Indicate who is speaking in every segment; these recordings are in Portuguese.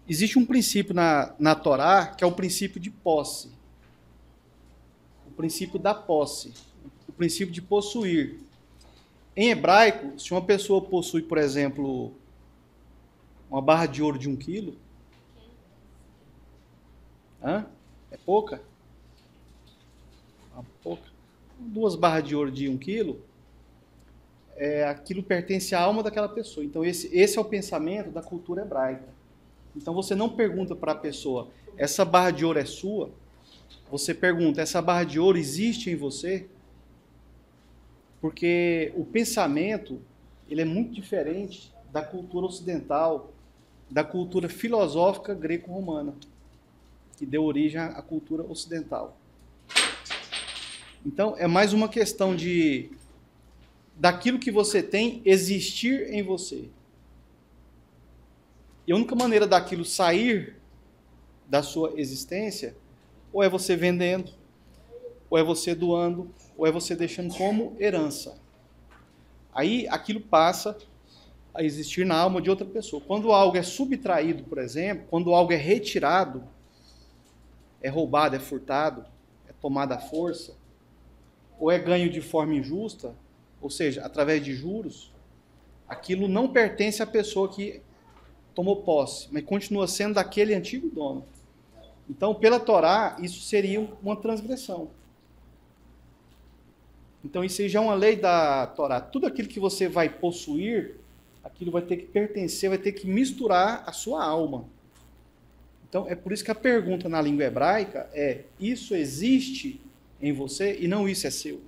Speaker 1: Existe um princípio na Torá que é o princípio de posse. O princípio da posse. O princípio de possuir. Em hebraico, se uma pessoa possui, por exemplo, uma barra de ouro de 1 quilo, é pouca? Pouca. 2 barras de ouro de 1 quilo, aquilo pertence à alma daquela pessoa. Então esse é o pensamento da cultura hebraica. Então você não pergunta para a pessoa, essa barra de ouro é sua? Você pergunta, essa barra de ouro existe em você? Porque o pensamento, ele é muito diferente da cultura ocidental, da cultura filosófica greco-romana, que deu origem à cultura ocidental. Então, é mais uma questão daquilo que você tem existir em você. E a única maneira daquilo sair da sua existência, ou é você vendendo, ou é você doando, ou é você deixando como herança. Aí aquilo passa a existir na alma de outra pessoa. Quando algo é subtraído, por exemplo, quando algo é retirado, é roubado, é furtado, é tomado à força, ou é ganho de forma injusta, ou seja, através de juros, aquilo não pertence à pessoa que tomou posse, mas continua sendo daquele antigo dono. Então, pela Torá, isso seria uma transgressão. Então, isso aí já é uma lei da Torá. Tudo aquilo que você vai possuir, aquilo vai ter que pertencer, vai ter que misturar a sua alma. Então, é por isso que a pergunta na língua hebraica é: isso existe em você e não isso é seu?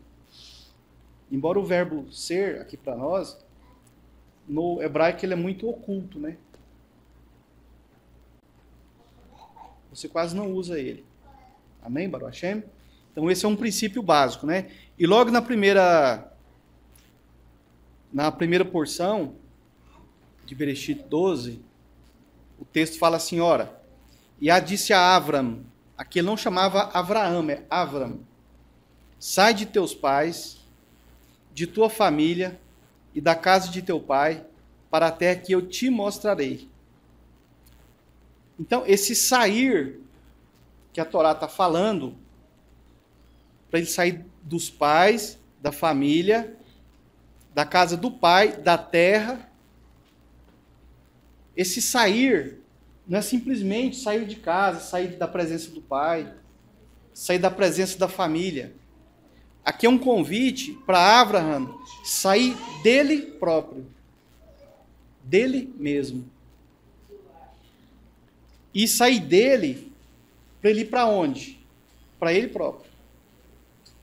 Speaker 1: Embora o verbo ser, aqui para nós, no hebraico ele é muito oculto, né? Você quase não usa ele. Amém, Baruch Hashem? Então esse é um princípio básico, né? E logo na primeira porção de Bereshit 12, o texto fala assim, ora, e disse a Avram, aqui ele não chamava Abraão, é Avram, sai de teus pais, de tua família e da casa de teu pai, para a terra que eu te mostrarei. Então, esse sair que a Torá está falando, para ele sair dos pais, da família, da casa do pai, da terra, esse sair não é simplesmente sair de casa, sair da presença do pai, sair da presença da família. Aqui é um convite para Abraham sair dele próprio, dele mesmo. E sair dele para ele ir para onde? Para ele próprio.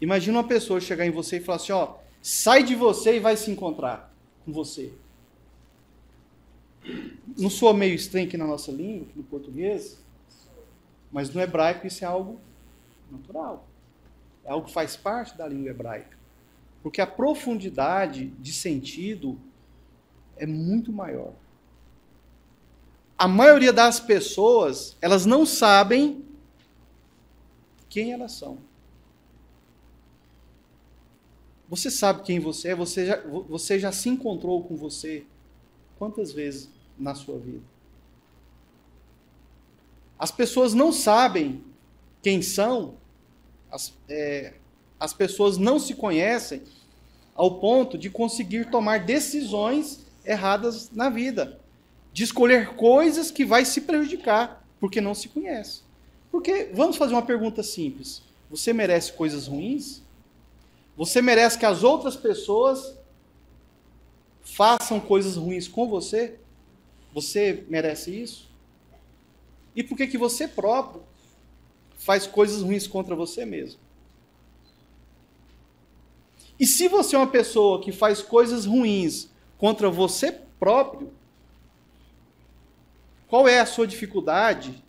Speaker 1: Imagina uma pessoa chegar em você e falar assim, ó, sai de você e vai se encontrar com você. Não soa meio estranho aqui na nossa língua, aqui no português, mas no hebraico isso é algo natural. É algo que faz parte da língua hebraica. Porque a profundidade de sentido é muito maior. A maioria das pessoas, elas não sabem quem elas são. Você sabe quem você é? Você já se encontrou com você quantas vezes na sua vida? As pessoas não sabem quem são, as pessoas não se conhecem ao ponto de conseguir tomar decisões erradas na vida, de escolher coisas que vai se prejudicar, porque não se conhece. Porque, vamos fazer uma pergunta simples, você merece coisas ruins? Você merece que as outras pessoas façam coisas ruins com você? Você merece isso? E por que você próprio faz coisas ruins contra você mesmo? E se você é uma pessoa que faz coisas ruins contra você próprio, qual é a sua dificuldade?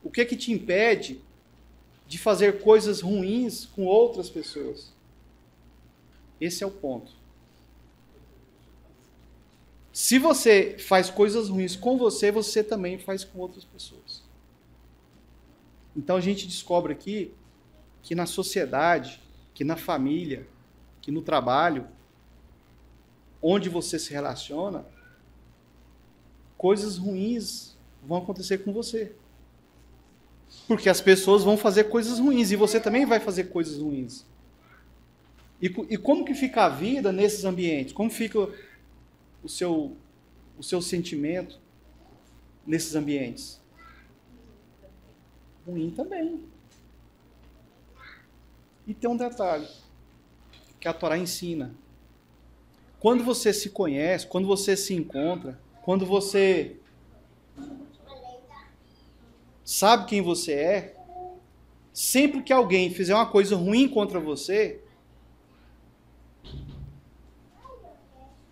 Speaker 1: O que te impede de fazer coisas ruins com outras pessoas? Esse é o ponto. Se você faz coisas ruins com você, você também faz com outras pessoas. Então a gente descobre aqui que na sociedade, que na família, que no trabalho, onde você se relaciona, coisas ruins vão acontecer com você. Porque as pessoas vão fazer coisas ruins e você também vai fazer coisas ruins. E como que fica a vida nesses ambientes? Como fica o seu sentimento nesses ambientes? Ruim também. E tem um detalhe que a Torá ensina. Quando você se conhece, quando você se encontra, quando você sabe quem você é, sempre que alguém fizer uma coisa ruim contra você,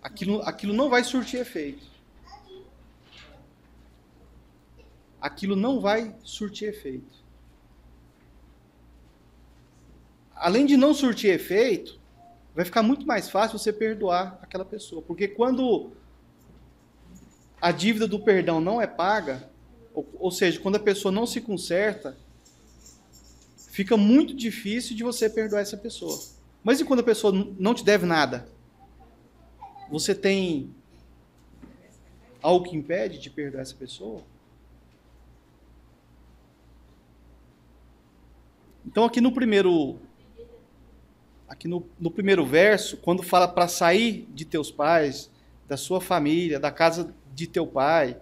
Speaker 1: aquilo não vai surtir efeito. Aquilo não vai surtir efeito. Além de não surtir efeito, vai ficar muito mais fácil você perdoar aquela pessoa. Porque quando a dívida do perdão não é paga, ou seja, quando a pessoa não se conserta, fica muito difícil de você perdoar essa pessoa. Mas e quando a pessoa não te deve nada? Você tem algo que impede de perdoar essa pessoa? Então aqui no primeiro verso, quando fala para sair de teus pais, da sua família, da casa de teu pai,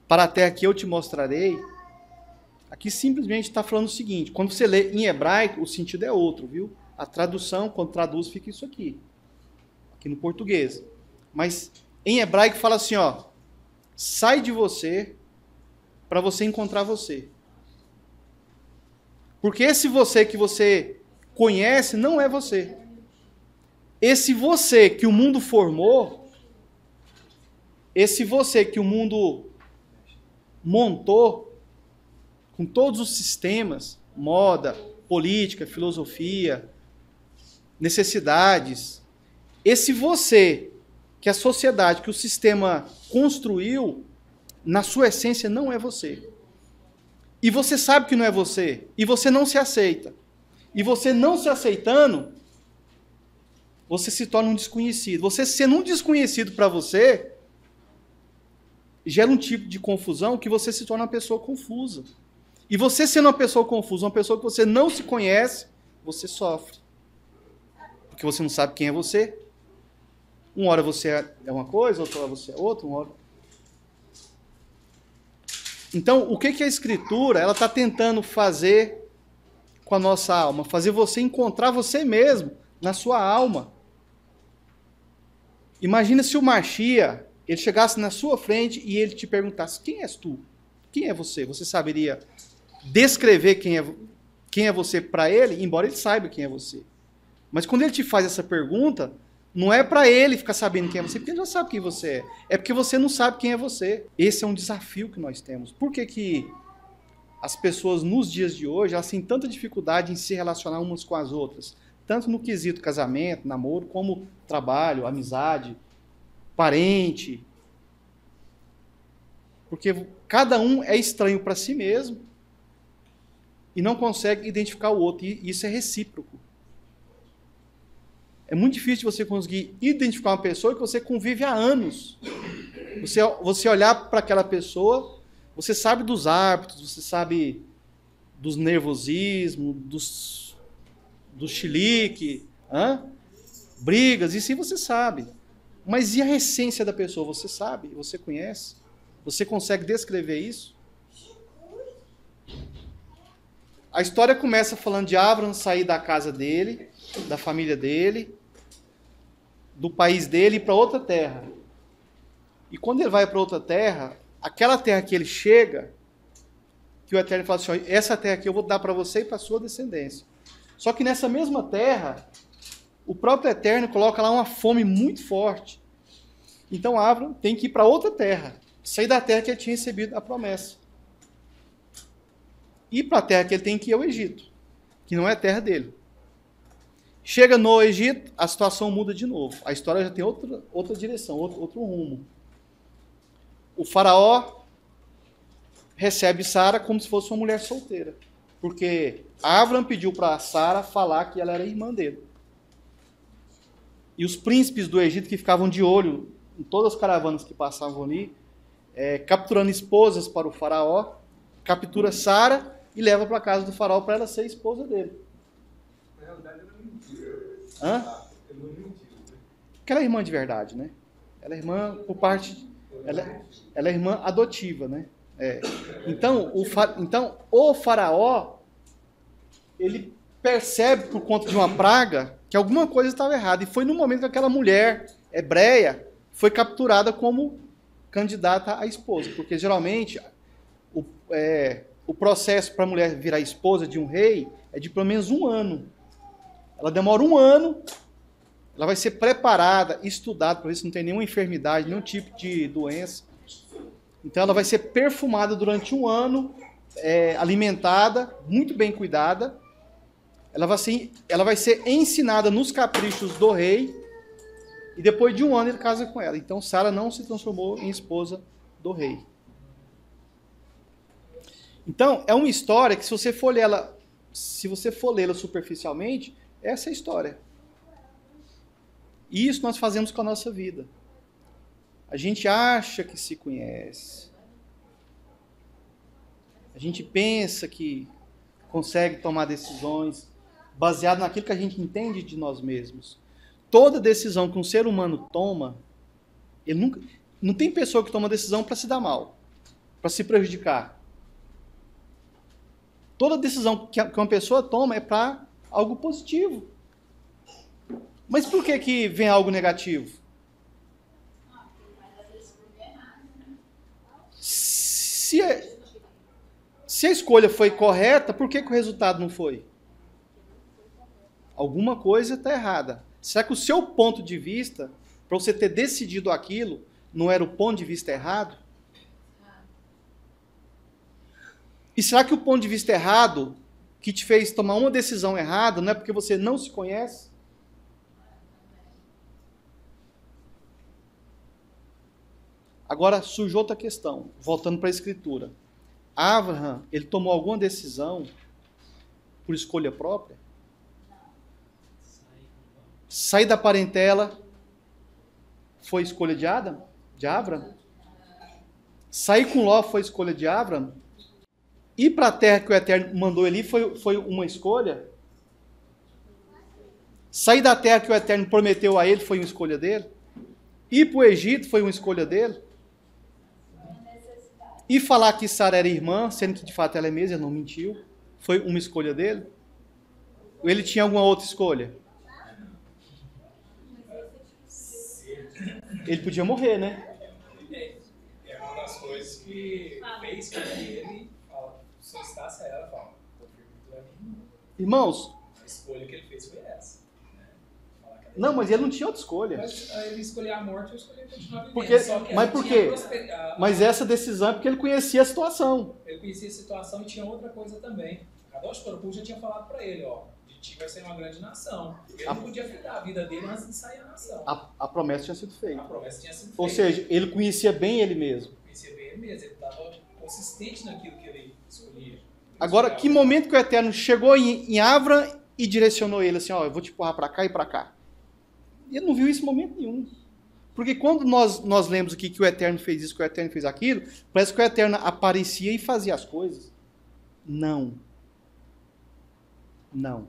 Speaker 1: para a terra que eu te mostrarei, aqui simplesmente está falando o seguinte, quando você lê em hebraico, o sentido é outro, viu? A tradução, quando traduz, fica isso aqui no português. Mas em hebraico fala assim, ó, sai de você para você encontrar você. Porque esse você que você conhece não é você. Esse você que o mundo formou, esse você que o mundo montou, com todos os sistemas, moda, política, filosofia, necessidades, esse você que a sociedade, que o sistema construiu, na sua essência não é você. E você sabe que não é você, e você não se aceita. E você não se aceitando, você se torna um desconhecido. Você sendo um desconhecido para você, gera um tipo de confusão que você se torna uma pessoa confusa. E você sendo uma pessoa confusa, uma pessoa que você não se conhece, você sofre. Porque você não sabe quem é você. Uma hora você é uma coisa, outra hora você é outra, uma hora... Então, o que a Escritura ela está tentando fazer com a nossa alma? Fazer você encontrar você mesmo na sua alma. Imagina se o Machia, ele chegasse na sua frente e ele te perguntasse, quem és tu? Quem é você? Você saberia descrever quem é você para ele, embora ele saiba quem é você. Mas quando ele te faz essa pergunta, não é para ele ficar sabendo quem é você, porque ele já sabe quem você é. É porque você não sabe quem é você. Esse é um desafio que nós temos. Por que as pessoas nos dias de hoje elas têm tanta dificuldade em se relacionar umas com as outras? Tanto no quesito casamento, namoro, como trabalho, amizade, parente. Porque cada um é estranho para si mesmo e não consegue identificar o outro. E isso é recíproco. É muito difícil de você conseguir identificar uma pessoa que você convive há anos. Você olhar para aquela pessoa, você sabe dos hábitos, você sabe dos nervosismos, do chilique, brigas, isso aí você sabe. Mas e a essência da pessoa? Você sabe? Você conhece? Você consegue descrever isso? A história começa falando de Abraham sair da casa dele, da família dele, do país dele para outra terra. E quando ele vai para outra terra, aquela terra que ele chega, que o Eterno fala assim, ó, essa terra aqui eu vou dar para você e para a sua descendência. Só que nessa mesma terra, o próprio Eterno coloca lá uma fome muito forte. Então Abraham tem que ir para outra terra, sair da terra que ele tinha recebido a promessa. Ir para a terra que ele tem que ir ao Egito, que não é a terra dele. Chega no Egito, a situação muda de novo. A história já tem outra direção, outro rumo. O faraó recebe Sara como se fosse uma mulher solteira. Porque Abraham pediu para Sara falar que ela era irmã dele. E os príncipes do Egito que ficavam de olho em todas as caravanas que passavam ali, capturando esposas para o faraó, captura Sara e leva para a casa do faraó para ela ser esposa dele.
Speaker 2: Na realidade, ela não mentiu.
Speaker 1: Hã?
Speaker 2: Ele não mentiu, né?
Speaker 1: Porque ela é irmã de verdade, né? Ela é irmã por parte... Ela é irmã adotiva, né? Então, o faraó, ele percebe por conta de uma praga que alguma coisa estava errada. E foi no momento que aquela mulher hebreia foi capturada como candidata à esposa. Porque geralmente o processo para a mulher virar esposa de um rei é de pelo menos 1 ano. Ela demora 1 ano, ela vai ser preparada, estudada para ver se não tem nenhuma enfermidade, nenhum tipo de doença. Então ela vai ser perfumada durante 1 ano, alimentada, muito bem cuidada. Ela vai ser ensinada nos caprichos do rei. E depois de 1 ano ele casa com ela. Então Sara não se transformou em esposa do rei. Então é uma história que se você for lê-la superficialmente, essa é a história. E isso nós fazemos com a nossa vida. A gente acha que se conhece. A gente pensa que consegue tomar decisões baseado naquilo que a gente entende de nós mesmos. Toda decisão que um ser humano toma, não tem pessoa que toma decisão para se dar mal, para se prejudicar. Toda decisão que uma pessoa toma é para algo positivo. Mas por que vem algo negativo? Se a escolha foi correta, por que o resultado não foi? Alguma coisa está errada. Será que o seu ponto de vista, para você ter decidido aquilo, não era o ponto de vista errado? E será que o ponto de vista errado, que te fez tomar uma decisão errada, não é porque você não se conhece? Agora surge outra questão, voltando para a Escritura. Abraham, ele tomou alguma decisão por escolha própria? Sair da parentela foi escolha de Adão? De Abraham? Sair com Ló foi escolha de Abraham? Ir para a terra que o Eterno mandou ele ir foi uma escolha? Sair da terra que o Eterno prometeu a ele foi uma escolha dele? Ir para o Egito foi uma escolha dele? E falar que Sara era irmã, sendo que de fato ela é mesma, ele não mentiu, foi uma escolha dele? Ou ele tinha alguma outra escolha? Ele podia morrer, né?
Speaker 2: É uma das coisas que fez com que ele solicitasse a ela, fala,
Speaker 1: Irmãos,
Speaker 2: a escolha que ele fez foi essa. Né?
Speaker 1: Não, mas ele não tinha outra escolha.
Speaker 2: Mas ele escolheu a morte, eu escolhi continuar vivendo.
Speaker 1: Porque,
Speaker 2: Só que
Speaker 1: mas por quê? Mas essa decisão é porque ele conhecia a situação.
Speaker 2: Ele conhecia a situação e tinha outra coisa também. Kadosh Baruch Hu já tinha falado para ele, ó, de ti vai ser uma grande nação. Ele não podia ficar a vida dele antes de sair a nação.
Speaker 1: A promessa tinha sido feita.
Speaker 2: A promessa tinha sido feita.
Speaker 1: Ou seja, ele conhecia bem ele mesmo.
Speaker 2: Conhecia bem ele mesmo, ele estava consistente naquilo que ele escolhia.
Speaker 1: Agora, que momento que o Eterno chegou em Abraham e direcionou ele assim, ó, eu vou te empurrar para cá e para cá. Ele não viu isso em momento nenhum. Porque quando nós lemos aqui que o Eterno fez isso, que o Eterno fez aquilo, parece que o Eterno aparecia e fazia as coisas. Não. Não.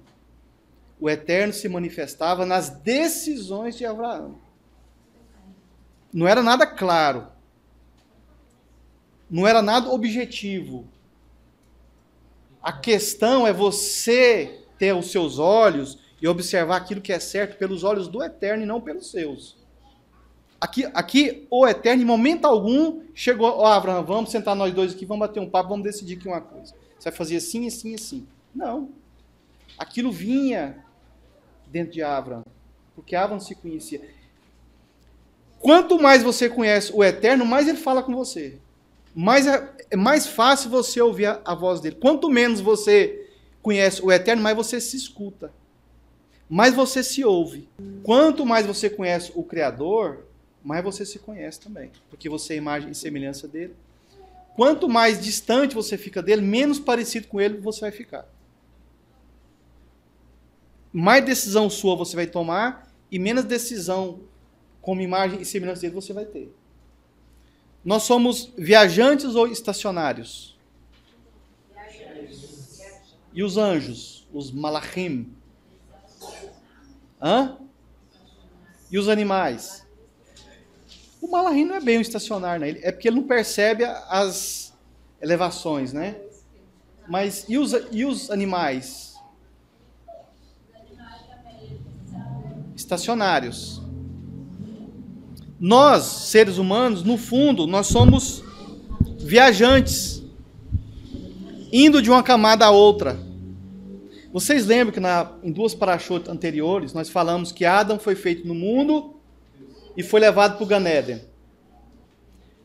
Speaker 1: O Eterno se manifestava nas decisões de Abraão. Não era nada claro. Não era nada objetivo. A questão é você ter os seus olhos e observar aquilo que é certo pelos olhos do Eterno e não pelos seus. Aqui o Eterno, em momento algum, chegou, ó Abraão, vamos sentar nós dois aqui, vamos bater um papo, vamos decidir aqui uma coisa. Você vai fazer assim, assim, assim. Não. Aquilo vinha dentro de Abraão, porque Abraão se conhecia. Quanto mais você conhece o Eterno, mais ele fala com você. É mais fácil você ouvir a voz dele. Quanto menos você conhece o Eterno, mais você se escuta. Mais você se ouve. Quanto mais você conhece o Criador, mais você se conhece também. Porque você é imagem e semelhança dele. Quanto mais distante você fica dele, menos parecido com ele você vai ficar. Mais decisão sua você vai tomar e menos decisão como imagem e semelhança dele você vai ter. Nós somos viajantes ou estacionários? E os anjos? Os malachim? Hã? E os animais? O malachim não é bem um estacionário, né? É porque ele não percebe as elevações, né? Mas e os animais? Estacionários. Nós, seres humanos, no fundo, nós somos viajantes, indo de uma camada a outra. Vocês lembram que em duas parashot anteriores, nós falamos que Adão foi feito no mundo e foi levado para o Gan Eden.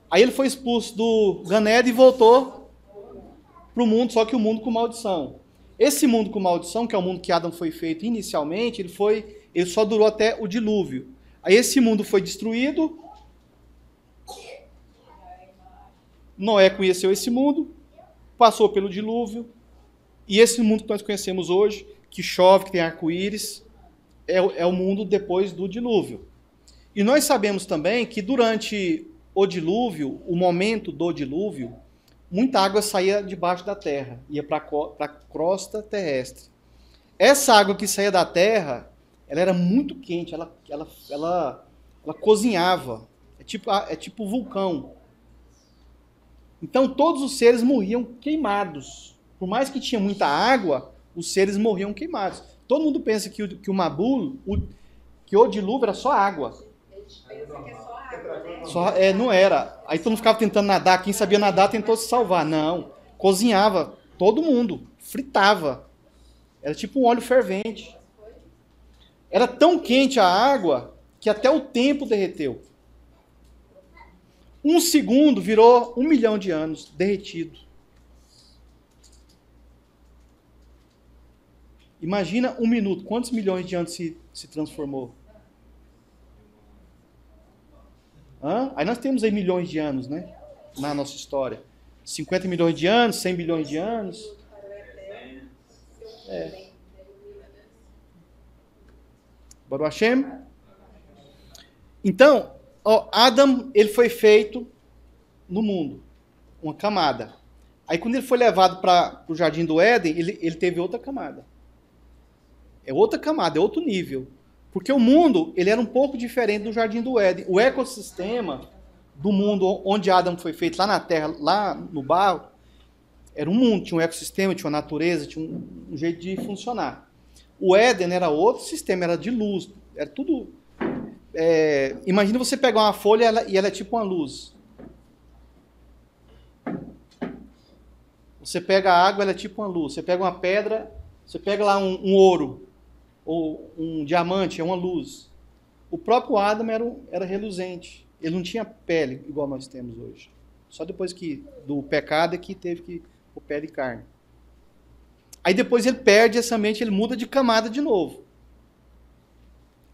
Speaker 1: Aí ele foi expulso do Gan Eden e voltou para o mundo, só que o mundo com maldição. Esse mundo com maldição, que é o mundo que Adão foi feito inicialmente, ele só durou até o dilúvio. Aí esse mundo foi destruído, Noé conheceu esse mundo, passou pelo dilúvio, e esse mundo que nós conhecemos hoje, que chove, que tem arco-íris, é o mundo depois do dilúvio. E nós sabemos também que durante o dilúvio, o momento do dilúvio, muita água saía debaixo da terra, ia para a crosta terrestre. Essa água que saía da terra, ela era muito quente, ela cozinhava, é tipo vulcão. Então todos os seres morriam queimados. Por mais que tinha muita água, os seres morriam queimados. Todo mundo pensa que o Mabul, que o dilúvio era só água.
Speaker 3: Pensa que é só água, né?
Speaker 1: Não era. Aí todo mundo ficava tentando nadar. Quem sabia nadar tentou se salvar. Não. Cozinhava todo mundo. Fritava. Era tipo um óleo fervente. Era tão quente a água que até o tempo derreteu. 1 segundo virou 1 milhão de anos derretido. Imagina 1 minuto. Quantos milhões de anos se transformou? Aí nós temos aí milhões de anos, né? Na nossa história. 50 milhões de anos, 100 milhões de anos. Baruch Hashem. Então, Adão, ele foi feito no mundo. Uma camada. Aí quando ele foi levado para o Jardim do Éden, ele teve outra camada. É outra camada, é outro nível. Porque o mundo, ele era um pouco diferente do Jardim do Éden. O ecossistema do mundo onde Adão foi feito, lá na terra, lá no barro, era um mundo, tinha um ecossistema, tinha uma natureza, tinha um jeito de funcionar. O Éden era outro sistema, era de luz, era tudo... imagina você pegar uma folha e ela é tipo uma luz. Você pega a água, ela é tipo uma luz. Você pega uma pedra, você pega lá um ouro, ou um diamante, é uma luz. O próprio Adão era reluzente. Ele não tinha pele igual nós temos hoje. Só depois do pecado é que teve que pôr pele e carne. Aí depois ele perde essa mente, ele muda de camada de novo.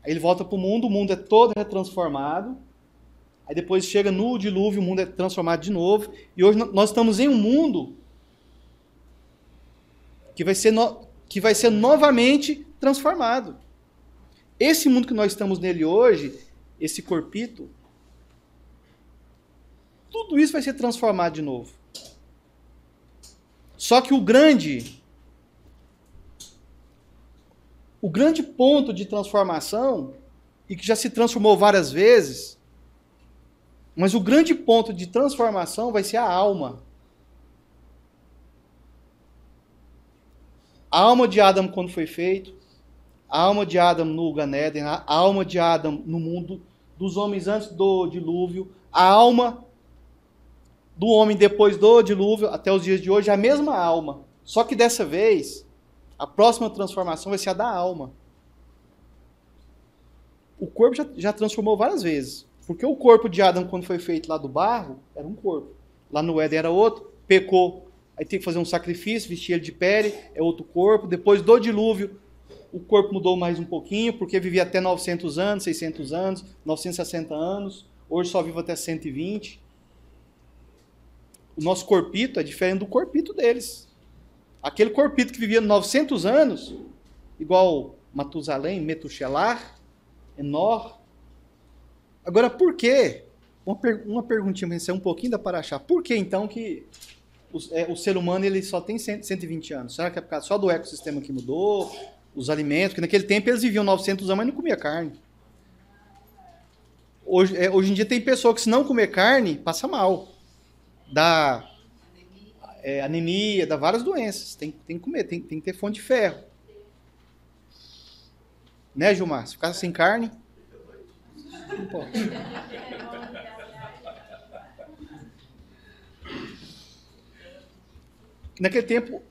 Speaker 1: Aí ele volta para o mundo é todo retransformado. Aí depois chega no dilúvio, o mundo é transformado de novo. E hoje nós estamos em um mundo que vai ser novamente transformado. Esse mundo que nós estamos nele hoje, esse corpito, tudo isso vai ser transformado de novo. Só que o grande ponto de transformação, e que já se transformou várias vezes, mas o grande ponto de transformação vai ser a alma. A alma de Adão quando foi feito, a alma de Adão no Gan Eden, a alma de Adão no mundo dos homens antes do dilúvio, a alma do homem depois do dilúvio, até os dias de hoje, é a mesma alma. Só que dessa vez, a próxima transformação vai ser a da alma. O corpo já transformou várias vezes. Porque o corpo de Adão, quando foi feito lá do barro, era um corpo. Lá no Éden era outro, pecou. Aí tem que fazer um sacrifício, vestir ele de pele, é outro corpo. Depois do dilúvio, o corpo mudou mais um pouquinho, porque vivia até 900 anos, 600 anos, 960 anos. Hoje só vive até 120. O nosso corpito é diferente do corpito deles. Aquele corpito que vivia 900 anos, igual Matusalém, Metushelah, Enor. Agora, por quê? Uma perguntinha para você, um pouquinho da Paraxá. Por que então que o ser humano ele só tem 120 anos? Será que é por causa só do ecossistema que mudou? Os alimentos? Porque naquele tempo eles viviam 900 anos, mas não comia carne. Hoje em dia tem pessoa que se não comer carne, passa mal. Dá anemia, dá várias doenças. Tem que comer, tem que ter fonte de ferro. Né, Gilmar? Se ficar sem carne, não pode. Naquele tempo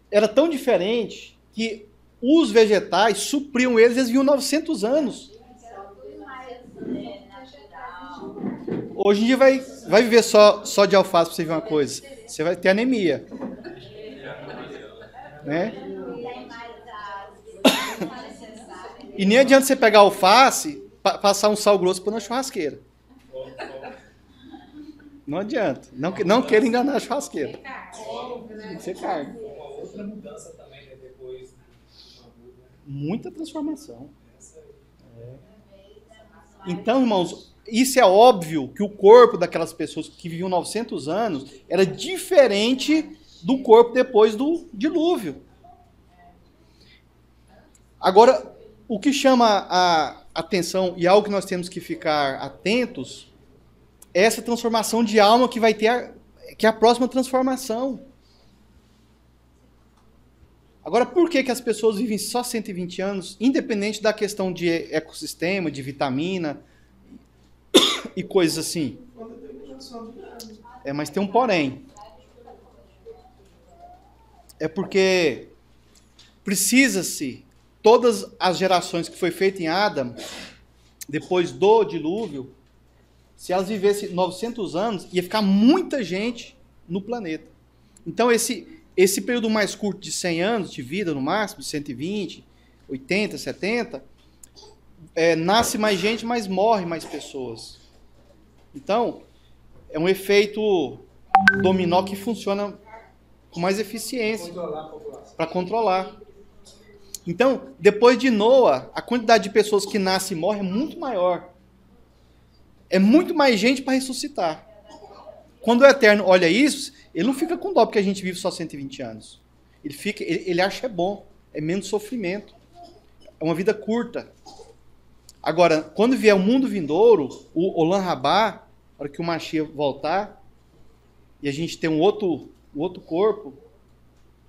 Speaker 1: era tão diferente que os vegetais supriam eles viviam 900 anos. Hoje em dia vai viver só de alface para você ver uma coisa. Você vai ter anemia. Né? E nem adianta você pegar alface, passar um sal grosso para na churrasqueira. Não adianta. Não queira enganar a churrasqueira. Tem que ser carne.
Speaker 2: Uma outra mudança também, né, depois.
Speaker 1: Muita transformação. Então, irmãos, isso é óbvio que o corpo daquelas pessoas que viviam 900 anos era diferente do corpo depois do dilúvio. Agora, o que chama a atenção e algo que nós temos que ficar atentos é essa transformação de alma que vai ter, que é a próxima transformação. Agora, por que as pessoas vivem só 120 anos, independente da questão de ecossistema, de vitamina e coisas assim? Mas tem um porém. É porque precisa-se, todas as gerações que foi feita em Adão, depois do dilúvio, se elas vivessem 900 anos, ia ficar muita gente no planeta. Então, esse período mais curto de 100 anos de vida, no máximo, de 120, 80, 70, nasce mais gente, mas morre mais pessoas. Então, é um efeito dominó que funciona com mais eficiência para controlar. Então, depois de Noa, a quantidade de pessoas que nascem e morrem é muito maior. É muito mais gente para ressuscitar. Quando o Eterno olha isso, ele não fica com dó porque a gente vive só 120 anos. Ele acha bom, é menos sofrimento. É uma vida curta. Agora, quando vier o mundo vindouro, o Olam Rabá, na hora que o Mashiach voltar, e a gente tem um outro corpo,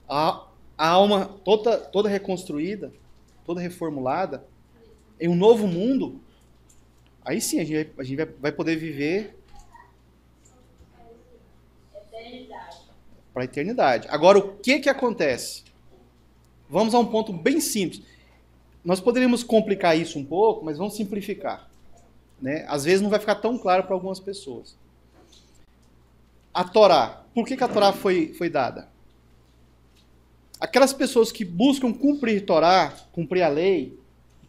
Speaker 1: a alma toda reconstruída, toda reformulada, em um novo mundo, aí sim a gente vai poder viver para a eternidade. Agora, o que acontece? Vamos a um ponto bem simples. Nós poderíamos complicar isso um pouco, mas vamos simplificar. Né? Às vezes não vai ficar tão claro para algumas pessoas. A Torá. Por que a Torá foi dada? Aquelas pessoas que buscam cumprir Torá, cumprir a lei,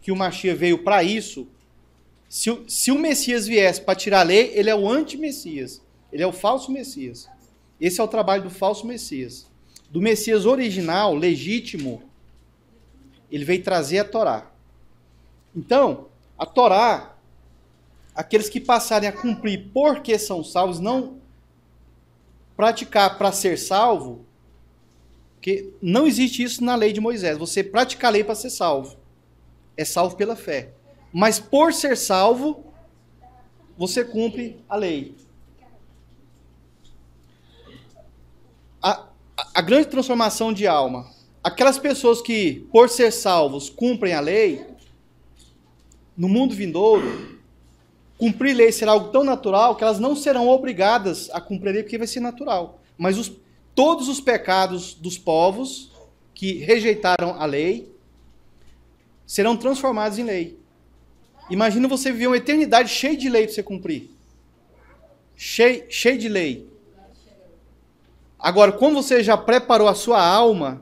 Speaker 1: que o Mashiach veio para isso, se o Messias viesse para tirar a lei, ele é o anti-Messias. Ele é o falso Messias. Esse é o trabalho do falso Messias. Do Messias original, legítimo, ele veio trazer a Torá. Então, a Torá, aqueles que passarem a cumprir porque são salvos, não praticar para ser salvo, porque não existe isso na lei de Moisés. Você pratica a lei para ser salvo. É salvo pela fé. Mas por ser salvo, você cumpre a lei. A grande transformação de alma. Aquelas pessoas que, por ser salvos, cumprem a lei, no mundo vindouro, cumprir lei será algo tão natural que elas não serão obrigadas a cumprir a lei porque vai ser natural. Mas todos os pecados dos povos que rejeitaram a lei serão transformados em lei. Imagina você viver uma eternidade cheia de lei para você cumprir. Cheio de lei. Agora, como você já preparou a sua alma,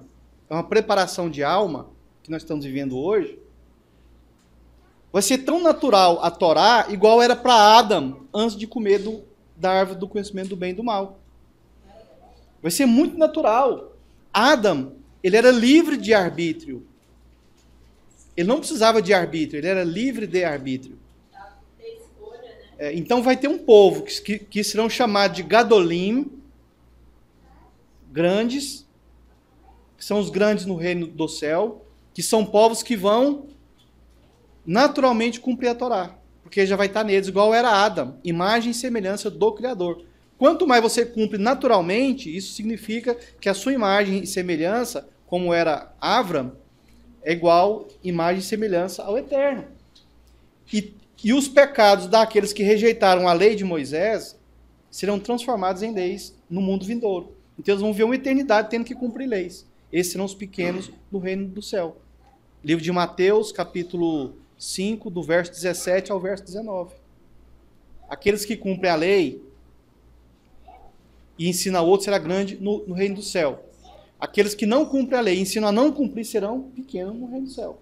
Speaker 1: é uma preparação de alma que nós estamos vivendo hoje, vai ser tão natural a Torá igual era para Adão antes de comer da árvore do conhecimento do bem e do mal. Vai ser muito natural. Adão, ele era livre de arbítrio. Ele não precisava de arbítrio, ele era livre de arbítrio. Então vai ter um povo que serão chamados de Gadolim, grandes, que são os grandes no reino do céu, que são povos que vão naturalmente cumprir a Torá, porque já vai estar neles, igual era Adão, imagem e semelhança do Criador. Quanto mais você cumpre naturalmente, isso significa que a sua imagem e semelhança, como era Avram, é igual imagem e semelhança ao Eterno. E os pecados daqueles que rejeitaram a lei de Moisés serão transformados em leis no mundo vindouro. Então eles vão ver uma eternidade tendo que cumprir leis. Esses serão os pequenos no reino do céu. Livro de Mateus, capítulo 5, do verso 17 ao verso 19. Aqueles que cumprem a lei e ensinam a outro será grande no reino do céu. Aqueles que não cumprem a lei e ensinam a não cumprir serão pequenos no reino do céu.